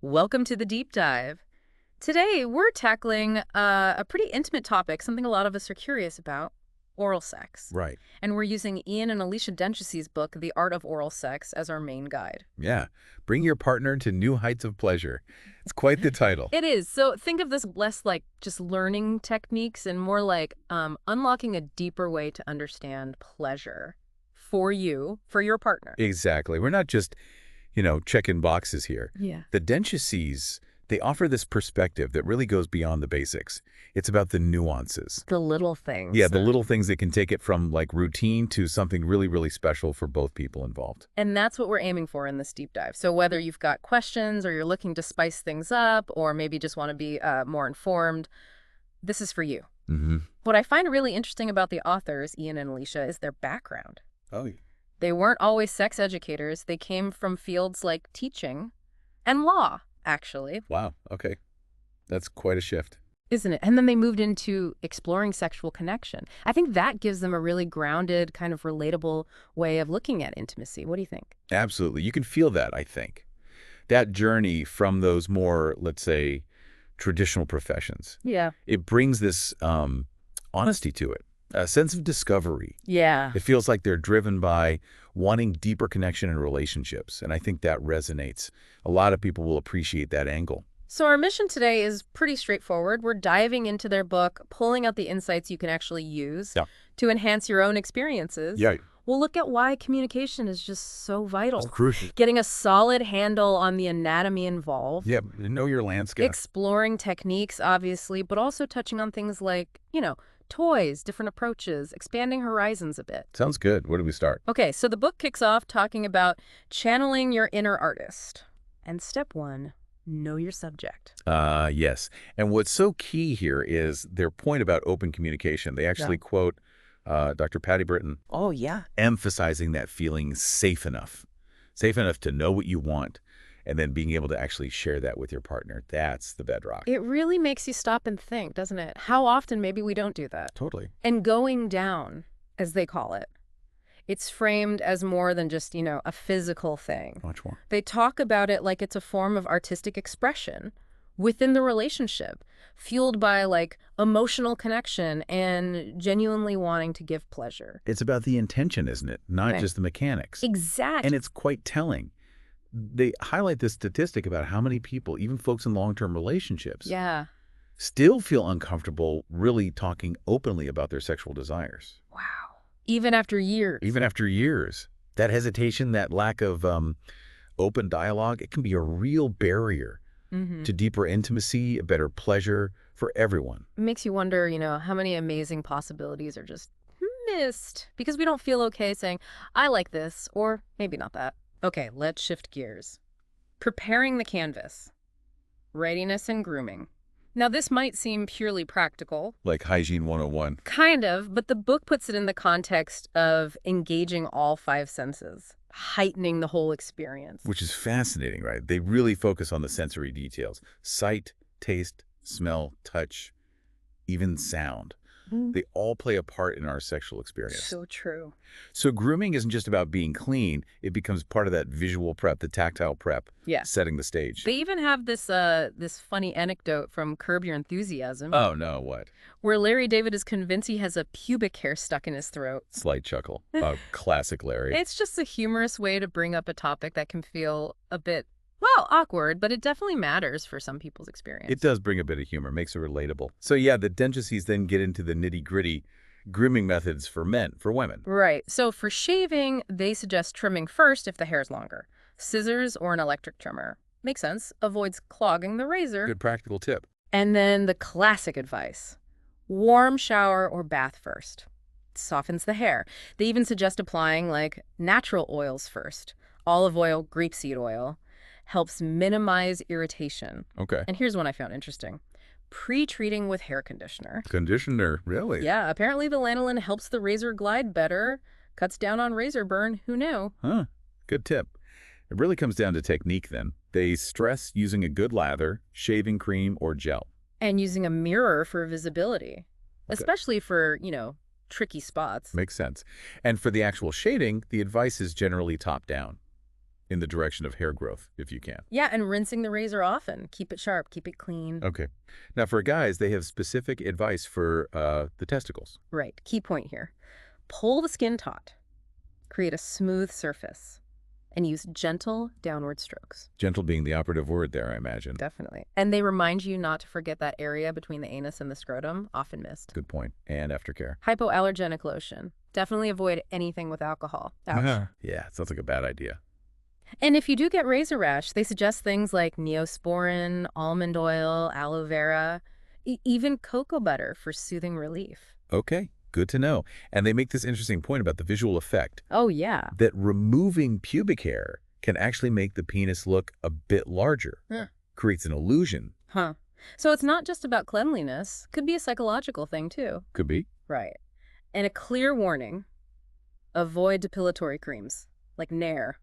Welcome to the deep dive. Today, we're tackling a pretty intimate topic, something a lot of us are curious about, oral sex. Right. And we're using Ian and Alicia Denchesy's book, The Art of Oral Sex, as our main guide. Yeah. Bring your partner to new heights of pleasure. It's quite the title. It is. So think of this less like just learning techniques and more like unlocking a deeper way to understand pleasure for you, for your partner. Exactly. We're not just, checking boxes here. Yeah. The Denchesy's, they offer this perspective that really goes beyond the basics. It's about the nuances. The little things. Yeah, the little things that can take it from like routine to something really, really special for both people involved. And that's what we're aiming for in this deep dive. So whether you've got questions or you're looking to spice things up or maybe just want to be more informed, this is for you. Mm-hmm. What I find really interesting about the authors, Ian and Alicia, is their background. Oh, yeah. They weren't always sex educators. They came from fields like teaching and law, actually. Wow. Okay. That's quite a shift. Isn't it? And then they moved into exploring sexual connection. I think that gives them a really grounded, kind of relatable way of looking at intimacy. What do you think? Absolutely. You can feel that, I think. That journey from those more, let's say, traditional professions. Yeah. It brings this honesty to it, a sense of discovery. Yeah. It feels like they're driven by wanting deeper connection in relationships, and I think that resonates. A lot of people will appreciate that angle. So our mission today is pretty straightforward. We're diving into their book, pulling out the insights you can actually use to enhance your own experiences. Yeah. We'll look at why communication is just so vital. It's crucial. Getting a solid handle on the anatomy involved. Yeah, know your landscape. Exploring techniques, obviously, but also touching on things like, toys, different approaches, expanding horizons a bit. Sounds good. Where do we start? Okay, so the book kicks off talking about channeling your inner artist. And step one, know your subject. Yes. And what's so key here is their point about open communication. They actually quote Dr. Patty Britton. Oh, yeah. Emphasizing that feeling safe enough to know what you want, and then being able to actually share that with your partner. That's the bedrock. It really makes you stop and think, doesn't it? How often maybe we don't do that. Totally. And going down, as they call it, it's framed as more than just, a physical thing. Much more. They talk about it like it's a form of artistic expression within the relationship, fueled by like emotional connection and genuinely wanting to give pleasure. It's about the intention, isn't it? Not Right. just the mechanics. Exactly. And it's quite telling. They highlight this statistic about how many people, even folks in long-term relationships, Yeah. still feel uncomfortable really talking openly about their sexual desires. Wow. Even after years. Even after years. That hesitation, that lack of open dialogue, it can be a real barrier to deeper intimacy, a better pleasure for everyone. It makes you wonder, how many amazing possibilities are just missed because we don't feel okay saying, I like this, or maybe not that. Okay, let's shift gears. Preparing the canvas. Readiness and grooming. Now, this might seem purely practical. Like Hygiene 101. Kind of, but the book puts it in the context of engaging all five senses, heightening the whole experience. Which is fascinating, right? They really focus on the sensory details. Sight, taste, smell, touch, even sound. They all play a part in our sexual experience. So true. So grooming isn't just about being clean. It becomes part of that visual prep, the tactile prep, Yeah. setting the stage. They even have this funny anecdote from Curb Your Enthusiasm. Oh, no, what? Where Larry David is convinced he has a pubic hair stuck in his throat. Slight chuckle. Oh, classic Larry. It's just a humorous way to bring up a topic that can feel a bit, well, awkward, but it definitely matters for some people's experience. It does bring a bit of humor, makes it relatable. So yeah, the Denchesy's then get into the nitty-gritty grooming methods for women. Right. So for shaving, they suggest trimming first if the hair is longer. Scissors or an electric trimmer. Makes sense. Avoids clogging the razor. Good practical tip. And then the classic advice. Warm shower or bath first. Softens the hair. They even suggest applying like natural oils first. Olive oil, grapeseed oil. Helps minimize irritation. Okay. And here's one I found interesting. Pre-treating with hair conditioner. Conditioner, really? Yeah, apparently the lanolin helps the razor glide better, cuts down on razor burn. Who knew? Huh. Good tip. It really comes down to technique then. They stress using a good lather, shaving cream, or gel. And using a mirror for visibility, especially for, tricky spots. Makes sense. And for the actual shading, the advice is generally top down. in the direction of hair growth, if you can. Yeah, and rinsing the razor often. Keep it sharp, keep it clean. Okay. Now, for guys, they have specific advice for the testicles. Right, key point here. Pull the skin taut. Create a smooth surface. And use gentle downward strokes. Gentle being the operative word there, I imagine. Definitely. And they remind you not to forget that area between the anus and the scrotum, often missed. Good point. And aftercare. Hypoallergenic lotion. Definitely avoid anything with alcohol. Ouch. Yeah, it sounds like a bad idea. And if you do get razor rash, they suggest things like neosporin, almond oil, aloe vera, even cocoa butter for soothing relief. Okay, good to know. And they make this interesting point about the visual effect. Oh, yeah. That removing pubic hair can actually make the penis look a bit larger. Huh. Creates an illusion. Huh. So it's not just about cleanliness. Could be a psychological thing, too. Could be. Right. And a clear warning, avoid depilatory creams, like Nair,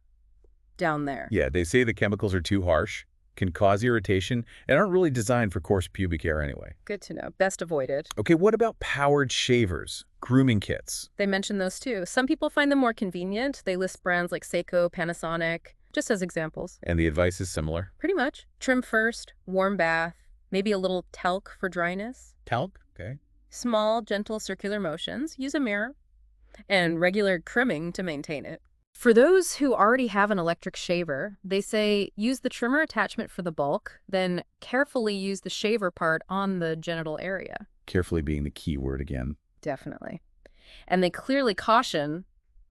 down there. Yeah, they say the chemicals are too harsh, can cause irritation, and aren't really designed for coarse pubic hair anyway. Good to know. Best avoided. Okay, what about powered shavers, grooming kits? They mention those too. Some people find them more convenient. They list brands like Seiko, Panasonic, just as examples. And the advice is similar? Pretty much. Trim first, warm bath, maybe a little talc for dryness. Talc? Okay. Small, gentle circular motions. Use a mirror. And regular trimming to maintain it. For those who already have an electric shaver, they say use the trimmer attachment for the bulk, then carefully use the shaver part on the genital area. Carefully being the key word again. Definitely. And they clearly caution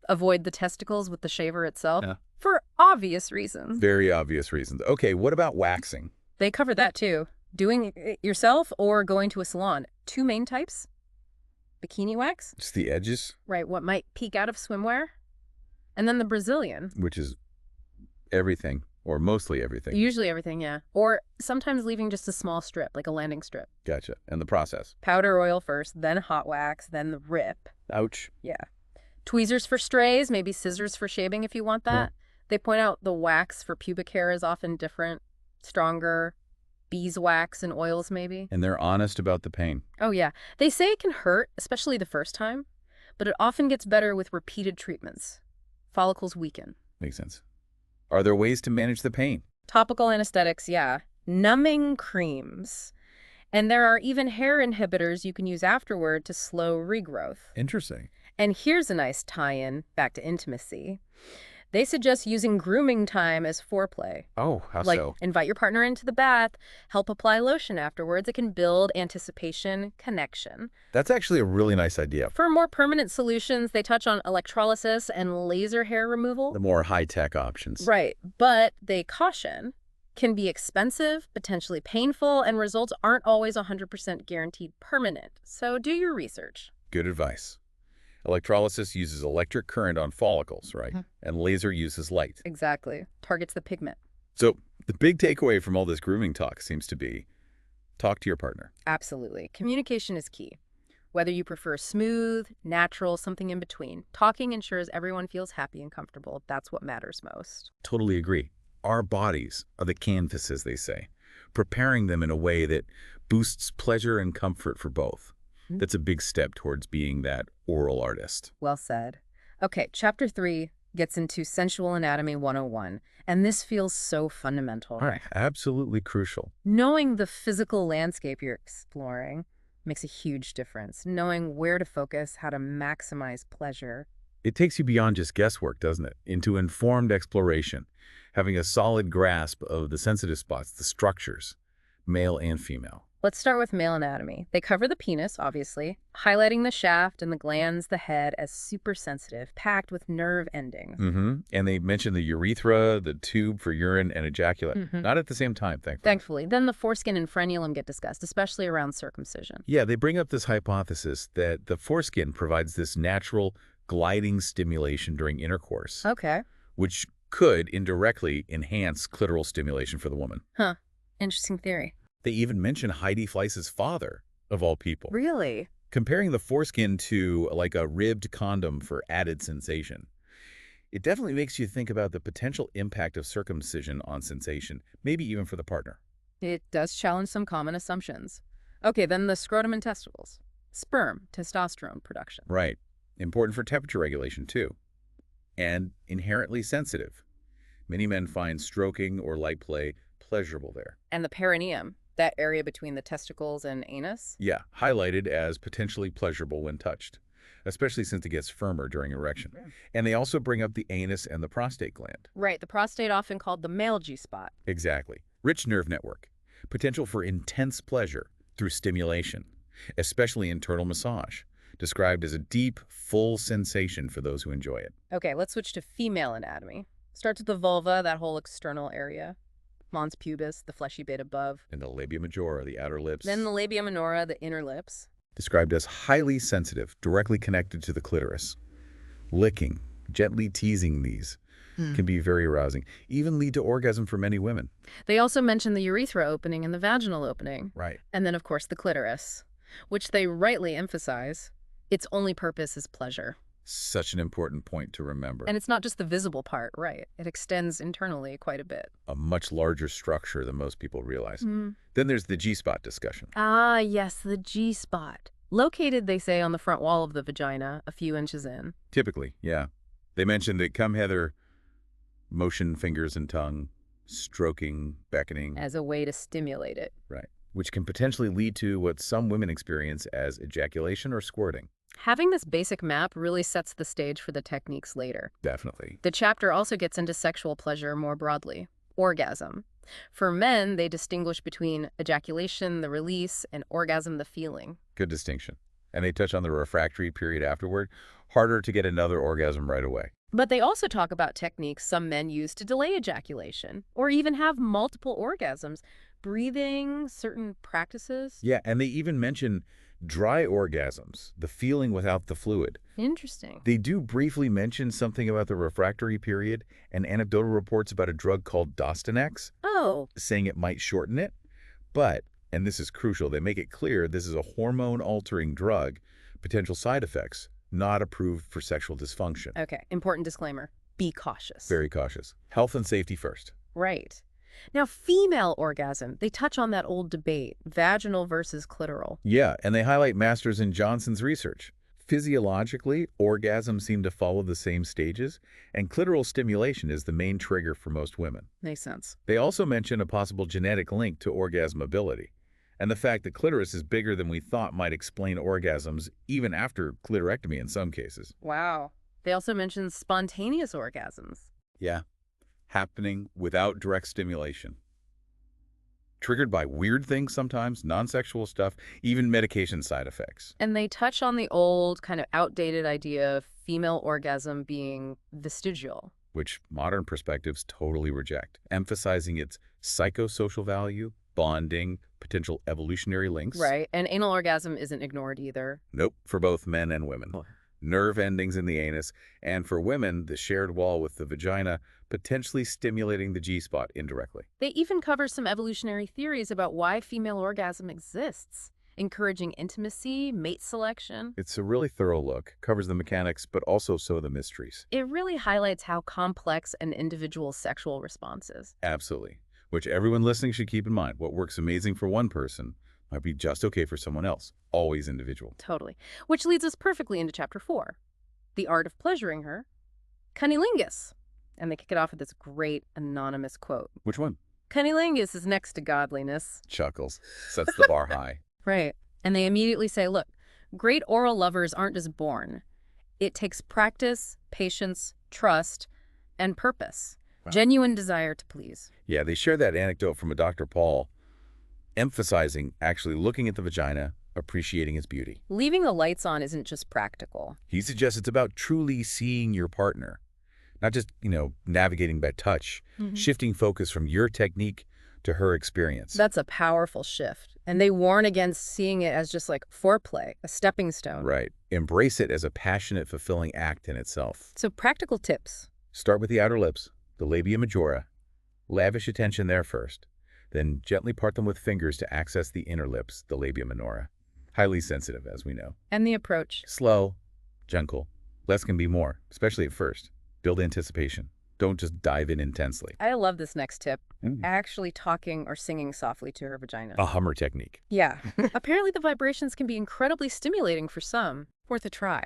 avoid the testicles with the shaver itself for obvious reasons. Very obvious reasons. Okay, what about waxing? They cover that too. Doing it yourself or going to a salon. Two main types. Bikini wax. Just the edges? Right, what might peek out of swimwear. And then the Brazilian. Which is everything, or mostly everything. Usually everything, yeah. Or sometimes leaving just a small strip, like a landing strip. Gotcha. And the process? Powder oil first, then hot wax, then the rip. Ouch. Yeah. Tweezers for strays, maybe scissors for shaving if you want that. Yeah. They point out the wax for pubic hair is often different, stronger. Beeswax and oils maybe. And they're honest about the pain. Oh, yeah. They say it can hurt, especially the first time, but it often gets better with repeated treatments. Follicles weaken. Makes sense. Are there ways to manage the pain? Topical anesthetics, yeah. Numbing creams. And there are even hair inhibitors you can use afterward to slow regrowth. Interesting. And here's a nice tie-in back to intimacy. They suggest using grooming time as foreplay. Oh, how like, so? invite your partner into the bath, help apply lotion afterwards. It can build anticipation, connection. That's actually a really nice idea. For more permanent solutions, they touch on electrolysis and laser hair removal. The more high-tech options. Right, but they caution can be expensive, potentially painful, and results aren't always 100% guaranteed permanent. So do your research. Good advice. Electrolysis uses electric current on follicles, right? Mm-hmm. And laser uses light. Exactly. Targets the pigment. So the big takeaway from all this grooming talk seems to be talk to your partner. Absolutely. Communication is key. Whether you prefer smooth, natural, something in between, talking ensures everyone feels happy and comfortable. That's what matters most. Totally agree. Our bodies are the canvases, they say, preparing them in a way that boosts pleasure and comfort for both. Mm-hmm. That's a big step towards being that oral artist. Well said. Okay, Chapter 3 gets into Sensual Anatomy 101, and this feels so fundamental. All right, absolutely crucial. Knowing the physical landscape you're exploring makes a huge difference. Knowing where to focus, how to maximize pleasure. It takes you beyond just guesswork, doesn't it? Into informed exploration, having a solid grasp of the sensitive spots, the structures, male and female. Let's start with male anatomy. They cover the penis, obviously, highlighting the shaft and the glands, the head, as super sensitive, packed with nerve endings. Mm-hmm. And they mention the urethra, the tube for urine, and ejaculate. Mm-hmm. Not at the same time, thankfully. Thankfully. Then the foreskin and frenulum get discussed, especially around circumcision. Yeah, they bring up this hypothesis that the foreskin provides this natural gliding stimulation during intercourse. Okay. Which could indirectly enhance clitoral stimulation for the woman. Huh. Interesting theory. They even mention Heidi Fleiss's father, of all people. Really? Comparing the foreskin to like a ribbed condom for added sensation. It definitely makes you think about the potential impact of circumcision on sensation, maybe even for the partner. It does challenge some common assumptions. Okay, then the scrotum and testicles. Sperm, testosterone production. Right. Important for temperature regulation, too. And inherently sensitive. Many men find stroking or light play pleasurable there. And the perineum, that area between the testicles and anus? Yeah, highlighted as potentially pleasurable when touched, especially since it gets firmer during erection. Yeah. And they also bring up the anus and the prostate gland. Right, the prostate often called the male G-spot. Exactly. Rich nerve network. Potential for intense pleasure through stimulation, especially internal massage, described as a deep, full sensation for those who enjoy it. Okay, let's switch to female anatomy. Starts with the vulva, that whole external area. Mons pubis, the fleshy bit above. And the labia majora, the outer lips. Then the labia minora, the inner lips. Described as highly sensitive, directly connected to the clitoris. Licking, gently teasing these can be very arousing, even lead to orgasm for many women. They also mention the urethra opening and the vaginal opening. Right. And then, of course, the clitoris, which they rightly emphasize. Its only purpose is pleasure. Such an important point to remember. And it's not just the visible part, right? It extends internally quite a bit. A much larger structure than most people realize. Then there's the G-spot discussion. Ah, yes, the G-spot. Located, they say, on the front wall of the vagina, a few inches in. Typically, yeah. They mentioned that come hither, motion, fingers and tongue, stroking, beckoning. As a way to stimulate it. Right. Which can potentially lead to what some women experience as ejaculation or squirting. Having this basic map really sets the stage for the techniques later. Definitely. The chapter also gets into sexual pleasure more broadly. Orgasm. For men, they distinguish between ejaculation, the release, and orgasm, the feeling. Good distinction. And they touch on the refractory period afterward. Harder to get another orgasm right away. But they also talk about techniques some men use to delay ejaculation, or even have multiple orgasms. Breathing, certain practices. Yeah, and they even mention dry orgasms, the feeling without the fluid. Interesting. They do briefly mention something about the refractory period and anecdotal reports about a drug called Dostonex, Oh. saying it might shorten it. But, and this is crucial, they make it clear this is a hormone-altering drug, potential side effects, not approved for sexual dysfunction. Okay, important disclaimer. Be cautious. Very cautious. Health and safety first. Right. Now, female orgasm, they touch on that old debate, vaginal versus clitoral. Yeah, and they highlight Masters and Johnson's research. Physiologically, orgasms seem to follow the same stages, and clitoral stimulation is the main trigger for most women. Makes sense. They also mention a possible genetic link to orgasm ability, and the fact that clitoris is bigger than we thought might explain orgasms even after clitorectomy in some cases. Wow. They also mention spontaneous orgasms. Yeah, happening without direct stimulation. Triggered by weird things sometimes, non-sexual stuff, even medication side effects. And they touch on the old, kind of outdated idea of female orgasm being vestigial. Which modern perspectives totally reject, emphasizing its psychosocial value, bonding, potential evolutionary links. Right, and anal orgasm isn't ignored either. Nope, for both men and women. Nerve endings in the anus, and for women, the shared wall with the vagina, potentially stimulating the G-spot indirectly. They even cover some evolutionary theories about why female orgasm exists, encouraging intimacy, mate selection. It's a really thorough look, covers the mechanics, but also so the mysteries. It really highlights how complex an individual's sexual response is. Absolutely. Which everyone listening should keep in mind. What works amazing for one person might be just okay for someone else. Always individual. Totally. Which leads us perfectly into Chapter 4, The Art of Pleasuring Her, Cunnilingus. And they kick it off with this great anonymous quote. Which one? Cunnilingus is next to godliness. Chuckles. Sets the bar high. Right. And they immediately say, look, great oral lovers aren't just born. It takes practice, patience, trust, and purpose. Wow. Genuine desire to please. Yeah, they share that anecdote from a Dr. Paul, emphasizing actually looking at the vagina, appreciating its beauty. Leaving the lights on isn't just practical. He suggests it's about truly seeing your partner, not just, navigating by touch, shifting focus from your technique to her experience. That's a powerful shift. And they warn against seeing it as just like foreplay, a stepping stone. Right. Embrace it as a passionate, fulfilling act in itself. So practical tips. Start with the outer lips, the labia majora. Lavish attention there first. Then gently part them with fingers to access the inner lips, the labia minora. Highly sensitive, as we know. And the approach. Slow, gentle. Less can be more, especially at first. Build anticipation. Don't just dive in intensely. I love this next tip. Actually talking or singing softly to her vagina. A Hummer technique. Yeah. Apparently the vibrations can be incredibly stimulating for some. Worth a try.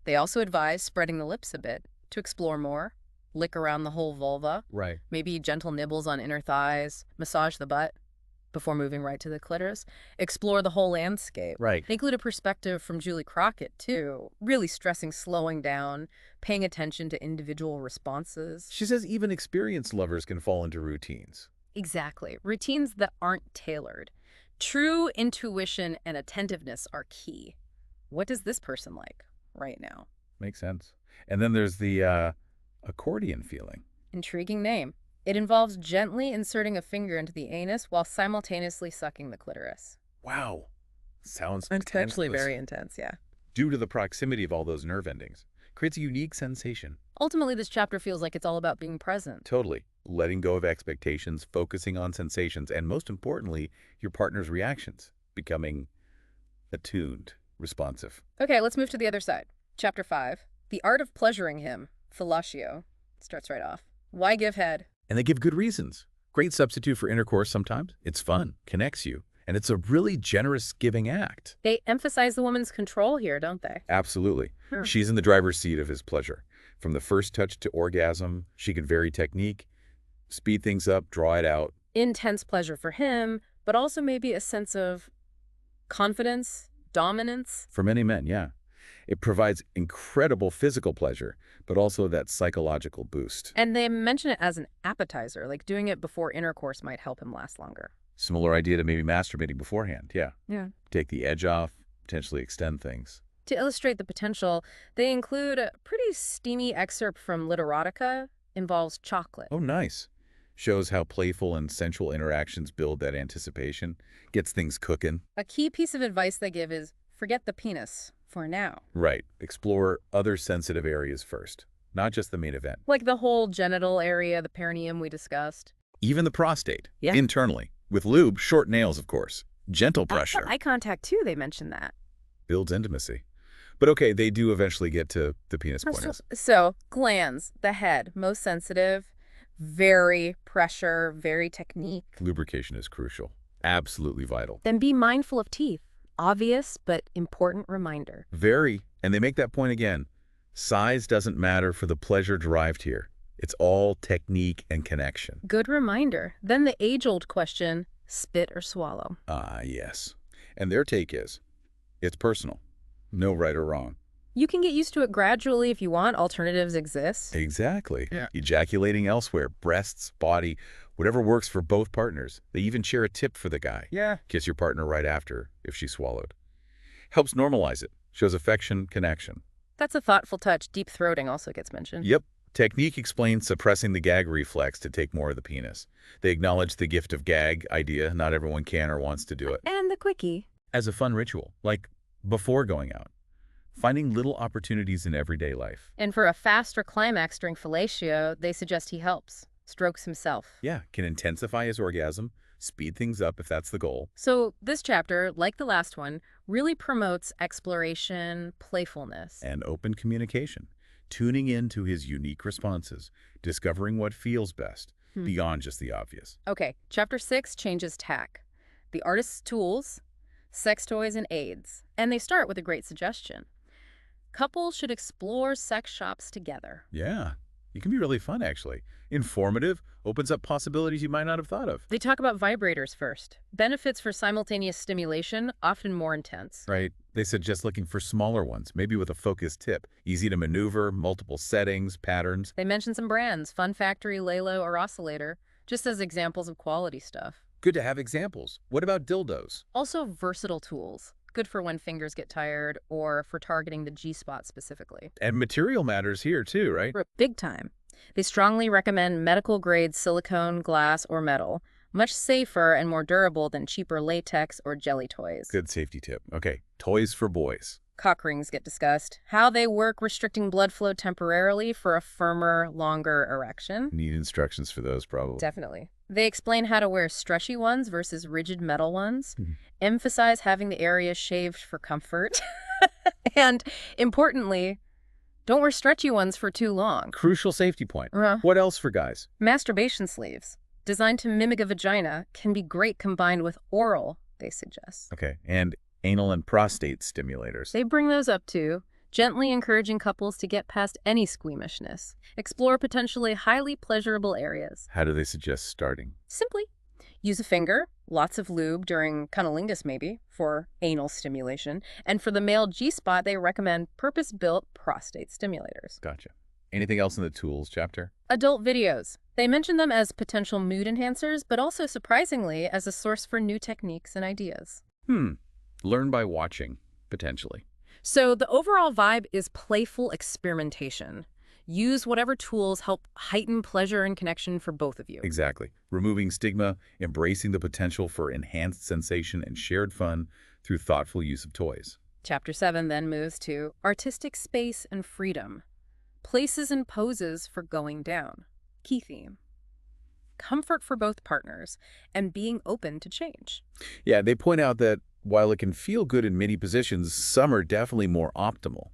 They also advise spreading the lips a bit to explore more. lick around the whole vulva, Right. maybe gentle nibbles on inner thighs, massage the butt before moving right to the clitoris, explore the whole landscape. Right. They include a perspective from Julie Crockett, too, really stressing slowing down, paying attention to individual responses. She says even experienced lovers can fall into routines. Exactly. Routines that aren't tailored. True intuition and attentiveness are key. What does this person like right now? Makes sense. And then there's the accordion feeling. Intriguing name. It involves gently inserting a finger into the anus while simultaneously sucking the clitoris. Wow. Sounds Potentially intense. very intense, yeah. Due to the proximity of all those nerve endings. Creates a unique sensation. Ultimately, this chapter feels like it's all about being present. Totally. Letting go of expectations, focusing on sensations, and most importantly, your partner's reactions. Becoming attuned, responsive. Okay, let's move to the other side. Chapter 5. The Art of Pleasuring Him. Fellatio. Starts right off. Why give head? And they give good reasons. Great substitute for intercourse sometimes. It's fun, connects you, and it's a really generous giving act. They emphasize the woman's control here, don't they? Absolutely. Sure. She's in the driver's seat of his pleasure. From the first touch to orgasm, she can vary technique, speed things up, draw it out. Intense pleasure for him, but also maybe a sense of confidence, dominance. For many men, yeah. It provides incredible physical pleasure, but also that psychological boost. And they mention it as an appetizer, like doing it before intercourse might help him last longer. Similar idea to maybe masturbating beforehand, yeah. Yeah. Take the edge off, potentially extend things. To illustrate the potential, they include a pretty steamy excerpt from Literotica, involves chocolate. Oh, nice. Shows how playful and sensual interactions build that anticipation, gets things cooking. A key piece of advice they give is forget the penis for now. Right. Explore other sensitive areas first, not just the main event. Like the whole genital area, the perineum we discussed. Even the prostate, Yeah. internally. With lube, short nails, of course. Gentle pressure. Eye contact, too, they mentioned that. Builds intimacy. But okay, they do eventually get to the penis pointers. So, glands, the head, most sensitive, very pressure, very technique. Lubrication is crucial. Absolutely vital. Then be mindful of teeth. Obvious, but important reminder. Very. And they make that point again. Size doesn't matter for the pleasure derived here. It's all technique and connection. Good reminder. Then the age-old question, spit or swallow. Ah, yes. And their take is, it's personal. No right or wrong. You can get used to it gradually if you want. Alternatives exist. Exactly. Yeah. Ejaculating elsewhere, breasts, body, whatever works for both partners. They even share a tip for the guy. Yeah. Kiss your partner right after, if she swallowed. Helps normalize it. Shows affection, connection. That's a thoughtful touch. Deep throating also gets mentioned. Yep. Technique explains suppressing the gag reflex to take more of the penis. They acknowledge the gift of gag idea. Not everyone can or wants to do it. And the quickie. As a fun ritual, like before going out. Finding little opportunities in everyday life. And for a faster climax during fellatio, they suggest he helps. Strokes himself. Yeah, can intensify his orgasm, speed things up if that's the goal. So this chapter, like the last one, really promotes exploration, playfulness. And open communication. Tuning in to his unique responses. Discovering what feels best, beyond just the obvious. Okay, chapter 6 changes tack. The artist's tools, sex toys, and aids. And they start with a great suggestion. Couples should explore sex shops together. Yeah, it can be really fun, actually. Informative, opens up possibilities you might not have thought of. They talk about vibrators first. Benefits for simultaneous stimulation, often more intense. Right. They suggest looking for smaller ones, maybe with a focused tip. Easy to maneuver, multiple settings, patterns. They mention some brands, Fun Factory, Lalo, or Oscillator, just as examples of quality stuff. Good to have examples. What about dildos? Also versatile tools. Good for when fingers get tired or for targeting the G-spot specifically. And material matters here too, right? Big time. They strongly recommend medical-grade silicone, glass, or metal, much safer and more durable than cheaper latex or jelly toys. Good safety tip. Okay, toys for boys. Cock rings get discussed. How they work restricting blood flow temporarily for a firmer, longer erection. Need instructions for those, probably. Definitely. They explain how to wear stretchy ones versus rigid metal ones, emphasize having the area shaved for comfort, and, importantly, don't wear stretchy ones for too long. Crucial safety point. Uh-huh. What else for guys? Masturbation sleeves, designed to mimic a vagina, can be great combined with oral, they suggest. Okay, and anal and prostate stimulators. They bring those up too, gently encouraging couples to get past any squeamishness. Explore potentially highly pleasurable areas. How do they suggest starting? Simply use a finger, lots of lube during cunnilingus maybe, for anal stimulation. And for the male G-spot, they recommend purpose-built prostate stimulators. Gotcha. Anything else in the tools chapter? Adult videos. They mention them as potential mood enhancers, but also surprisingly as a source for new techniques and ideas. Learn by watching, potentially. So the overall vibe is playful experimentation. Use whatever tools help heighten pleasure and connection for both of you. Exactly. Removing stigma, embracing the potential for enhanced sensation and shared fun through thoughtful use of toys. Chapter 7 then moves to artistic space and freedom. Places and poses for going down. Key theme. Comfort for both partners and being open to change. Yeah, they point out that while it can feel good in many positions, some are definitely more optimal.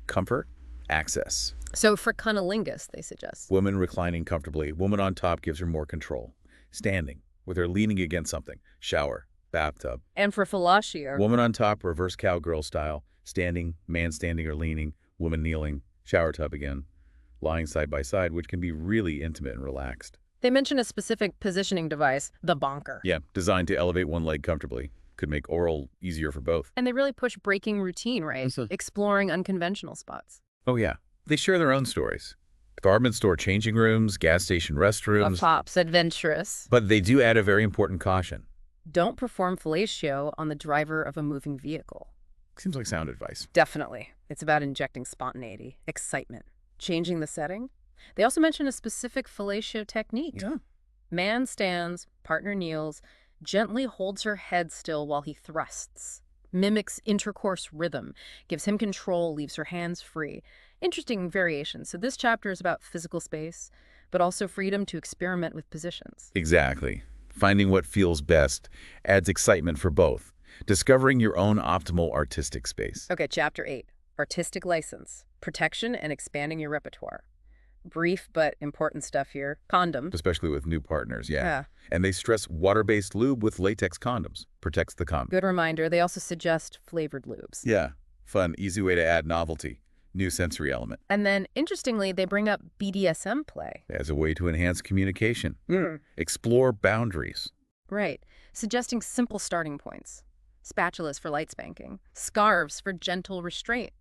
Comfort, access. So for cunnilingus, they suggest. Woman reclining comfortably. Woman on top gives her more control. Standing, with her leaning against something. Shower, bathtub. And for fellatio. Woman on top, reverse cowgirl style. Standing, man standing or leaning. Woman kneeling. Shower tub again. Lying side by side, which can be really intimate and relaxed. They mention a specific positioning device, the bonker. Yeah, designed to elevate one leg comfortably. Could make oral easier for both. And they really push breaking routine, right? Exploring unconventional spots. Oh yeah, they share their own stories. Department store changing rooms, gas station restrooms. Pops, adventurous. But they do add a very important caution. Don't perform fellatio on the driver of a moving vehicle. Seems like sound advice. Definitely. It's about injecting spontaneity, excitement, changing the setting. They also mention a specific fellatio technique. Yeah. Man stands, partner kneels, gently holds her head still while he thrusts. Mimics intercourse rhythm, gives him control, leaves her hands free. Interesting variations. So this chapter is about physical space, but also freedom to experiment with positions. Exactly. Finding what feels best adds excitement for both. Discovering your own optimal artistic space. Okay, chapter 8, artistic license, protection and expanding your repertoire. Brief but important stuff here. Condoms. Especially with new partners, yeah. And they stress water-based lube with latex condoms. Protects the condom. Good reminder. They also suggest flavored lubes. Yeah. Fun, easy way to add novelty. New sensory element. And then, interestingly, they bring up BDSM play. As a way to enhance communication. Explore boundaries. Right. Suggesting simple starting points. Spatulas for light spanking. Scarves for gentle restraint.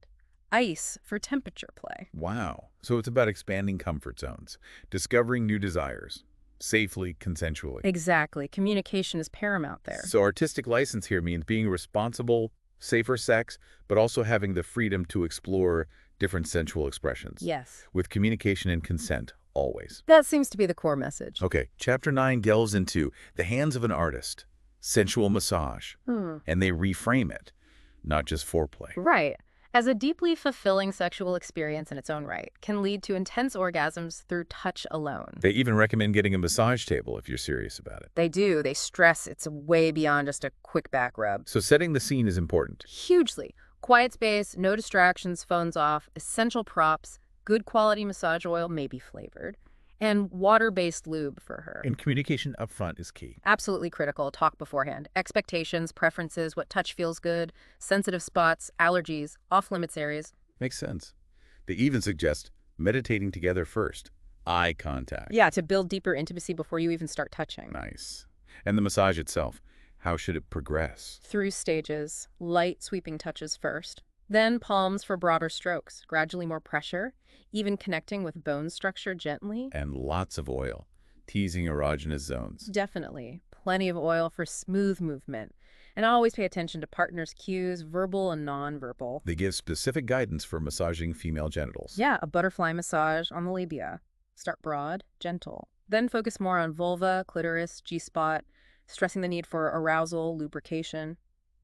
Ice for temperature play. Wow. So it's about expanding comfort zones, discovering new desires, safely, consensually. Exactly. Communication is paramount there. So artistic license here means being responsible, safer sex, but also having the freedom to explore different sensual expressions. Yes. With communication and consent, always. That seems to be the core message. Okay, chapter 9 delves into the hands of an artist, sensual massage, and they reframe it, not just foreplay. Right. As a deeply fulfilling sexual experience in its own right, can lead to intense orgasms through touch alone. They even recommend getting a massage table if you're serious about it. They do. They stress it's way beyond just a quick back rub. So setting the scene is important. Hugely. Quiet space, no distractions, phones off, essential props, good quality massage oil, maybe flavored, and water-based lube for her. And communication up front is key. Absolutely critical. Talk beforehand. Expectations, preferences, what touch feels good, sensitive spots, allergies, off-limits areas. Makes sense. They even suggest meditating together first. Eye contact. Yeah, to build deeper intimacy before you even start touching. Nice. And the massage itself, how should it progress? Through stages, light sweeping touches first, then palms for broader strokes, gradually more pressure, even connecting with bone structure gently. And lots of oil, teasing erogenous zones. Definitely. Plenty of oil for smooth movement. And always pay attention to partners' cues, verbal and non-verbal. They give specific guidance for massaging female genitals. Yeah, a butterfly massage on the labia. Start broad, gentle. Then focus more on vulva, clitoris, G-spot, stressing the need for arousal, lubrication.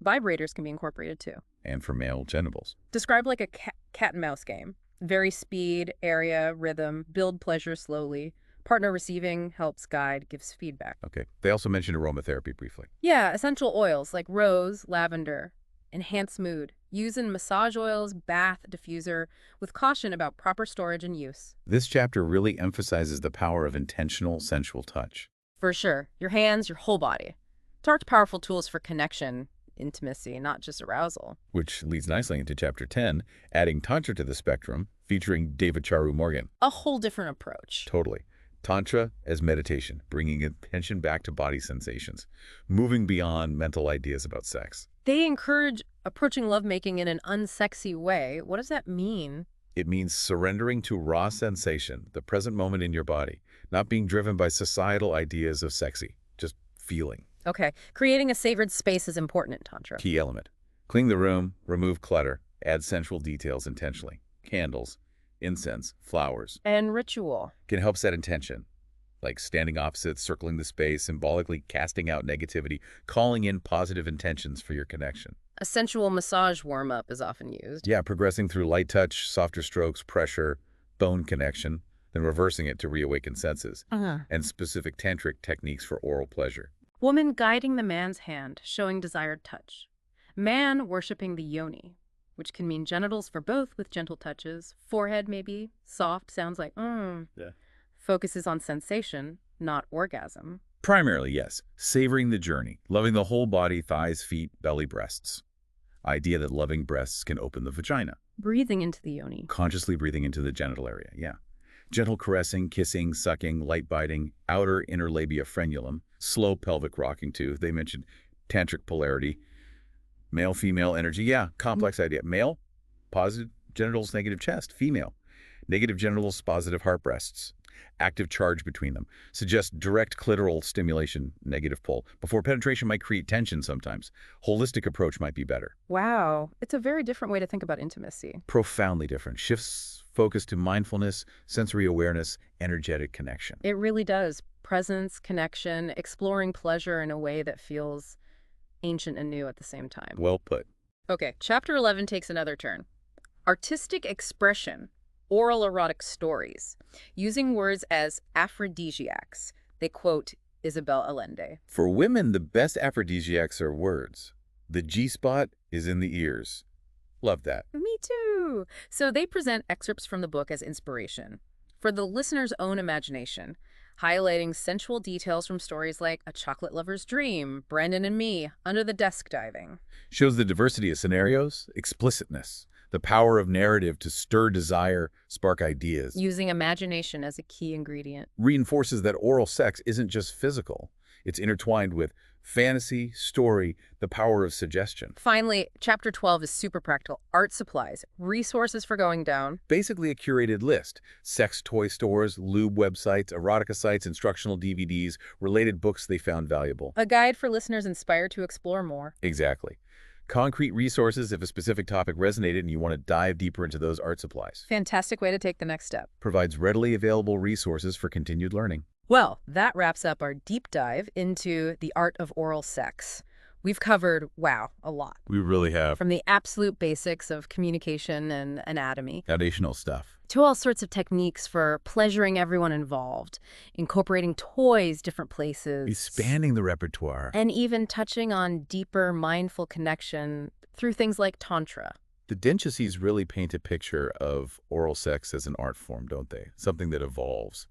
Vibrators can be incorporated too. And for male genitals. Describe like a cat and mouse game. Vary speed, area, rhythm, build pleasure slowly. Partner receiving helps guide, gives feedback. Okay. They also mentioned aromatherapy briefly. Yeah, essential oils like rose, lavender. Enhance mood. Use in massage oils, bath, diffuser, with caution about proper storage and use. This chapter really emphasizes the power of intentional sensual touch. For sure. Your hands, your whole body. Dark, powerful tools for connection intimacy, not just arousal. Which leads nicely into Chapter 10, adding Tantra to the spectrum, featuring David Charu Morgan. A whole different approach. Totally. Tantra as meditation, bringing attention back to body sensations, moving beyond mental ideas about sex. They encourage approaching lovemaking in an unsexy way. What does that mean? It means surrendering to raw sensation, the present moment in your body, not being driven by societal ideas of sexy, just feeling. Okay, creating a sacred space is important in Tantra. Key element. Clean the room, remove clutter, add sensual details intentionally. Candles, incense, flowers. And ritual. Can help set intention, like standing opposite, circling the space, symbolically casting out negativity, calling in positive intentions for your connection. A sensual massage warm-up is often used. Yeah, progressing through light touch, softer strokes, pressure, bone connection, then reversing it to reawaken senses, and specific tantric techniques for oral pleasure. Woman guiding the man's hand, showing desired touch. Man worshipping the yoni, which can mean genitals for both with gentle touches. Forehead maybe, soft, sounds like Yeah. Focuses on sensation, not orgasm. Primarily, yes, savoring the journey, loving the whole body, thighs, feet, belly, breasts. Idea that loving breasts can open the vagina. Breathing into the yoni. Consciously breathing into the genital area, yeah. Gentle caressing, kissing, sucking, light biting, outer inner labia frenulum, slow pelvic rocking too. They mentioned tantric polarity, male-female energy. Yeah, complex idea. Male, positive genitals, negative chest. Female, negative genitals, positive heart breasts. Active charge between them. Suggests direct clitoral stimulation, negative pull. Before penetration might create tension sometimes. Holistic approach might be better. Wow, it's a very different way to think about intimacy. Profoundly different. Shifts focus to mindfulness, sensory awareness, energetic connection. It really does. Presence, connection, exploring pleasure in a way that feels ancient and new at the same time. Well put. Okay, chapter 11 takes another turn. Artistic expression. Oral erotic stories, using words as aphrodisiacs. They quote Isabel Allende. For women, the best aphrodisiacs are words. The G-spot is in the ears. Love that. Me too. So they present excerpts from the book as inspiration for the listener's own imagination, highlighting sensual details from stories like A Chocolate Lover's Dream, Brandon and Me, Under the Desk Diving. Shows the diversity of scenarios, explicitness, the power of narrative to stir desire, spark ideas. Using imagination as a key ingredient. Reinforces that oral sex isn't just physical. It's intertwined with fantasy, story, the power of suggestion. Finally, chapter 12 is super practical. Art supplies, resources for going down. Basically a curated list. Sex toy stores, lube websites, erotica sites, instructional DVDs, related books they found valuable. A guide for listeners inspired to explore more. Exactly. Concrete resources if a specific topic resonated and you want to dive deeper into those art supplies. Fantastic way to take the next step. Provides readily available resources for continued learning. Well, that wraps up our deep dive into the art of oral sex. We've covered, wow, a lot. We really have. From the absolute basics of communication and anatomy Foundational stuff. to all sorts of techniques for pleasuring everyone involved, incorporating toys, different places. Expanding the repertoire. And even touching on deeper mindful connection through things like Tantra. The Denchises really paint a picture of oral sex as an art form, don't they? Something that evolves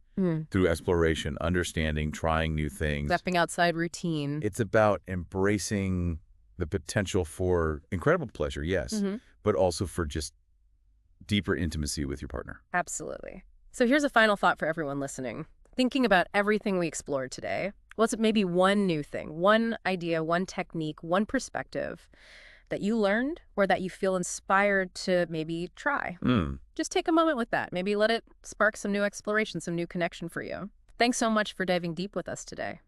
through exploration, understanding, trying new things. Stepping outside routine. It's about embracing the potential for incredible pleasure, yes, but also for just deeper intimacy with your partner. Absolutely. So here's a final thought for everyone listening. Thinking about everything we explored today, what's maybe one new thing, one idea, one technique, one perspective that you learned or that you feel inspired to maybe try? Just take a moment with that. Maybe let it spark some new exploration, some new connection for you. Thanks so much for diving deep with us today.